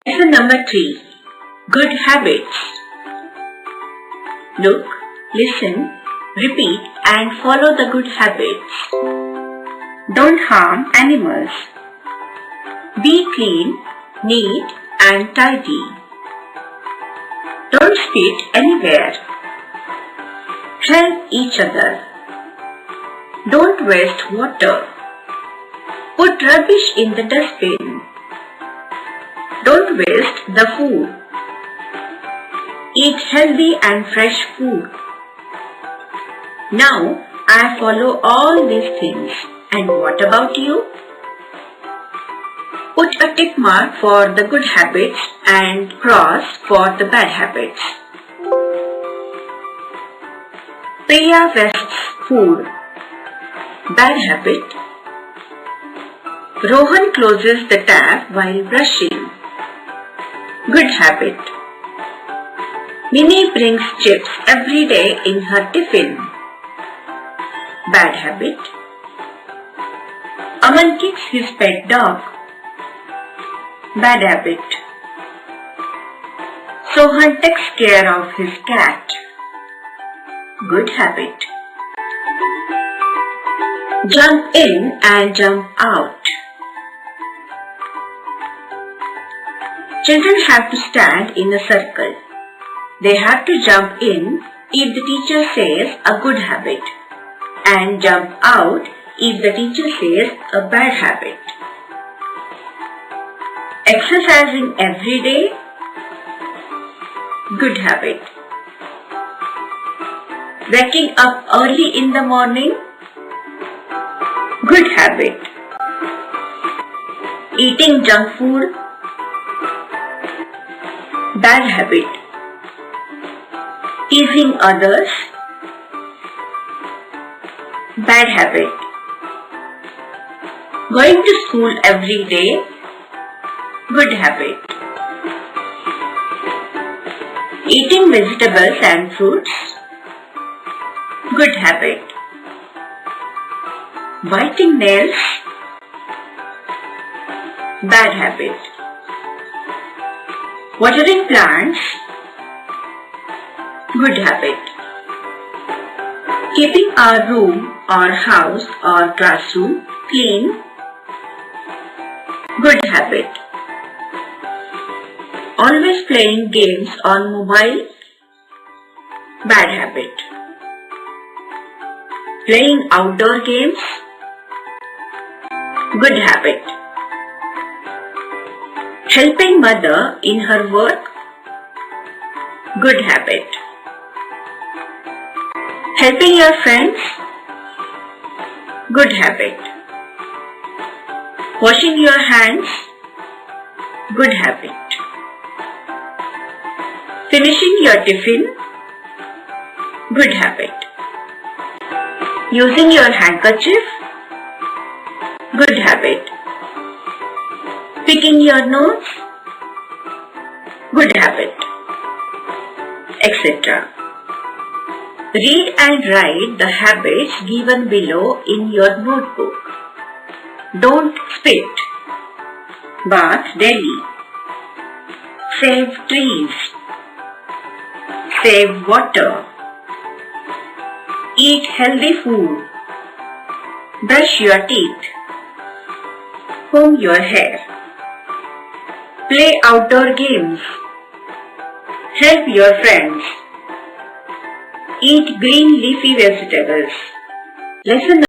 Lesson number 3. Good habits. Look, listen, repeat and follow the good habits. Don't harm animals. Be clean, neat and tidy. Don't spit anywhere. Help each other. Don't waste water. Put rubbish in the dustbin. Don't waste the food. Eat healthy and fresh food. Now, I follow all these things. And what about you? Put a tick mark for the good habits and cross for the bad habits. Priya wastes food. Bad habit. Rohan closes the tap while brushing. Good habit. Minnie brings chips every day in her tiffin. Bad habit. Aman kicks his pet dog. Bad habit. Sohan takes care of his cat. Good habit. Jump in and jump out. Children have to stand in a circle. They have to jump in if the teacher says a good habit and jump out if the teacher says a bad habit. Exercising every day, good habit. Waking up early in the morning, good habit. Eating junk food, bad habit. Teasing others, bad habit. Going to school every day, good habit. Eating vegetables and fruits, good habit. Biting nails, bad habit. Watering plants, good habit. Keeping our room or house or classroom clean, good habit. Always playing games on mobile, bad habit. Playing outdoor games, good habit. Helping mother in her work, good habit. Helping your friends, good habit. Washing your hands, good habit. Finishing your tiffin, good habit. Using your handkerchief, good habit. Picking your nose, good habit, etc. Read and write the habits given below in your notebook. Don't spit. Bath daily. Save trees. Save water. Eat healthy food. Brush your teeth. Comb your hair. Play outdoor games. Help your friends. Eat green leafy vegetables. Lesson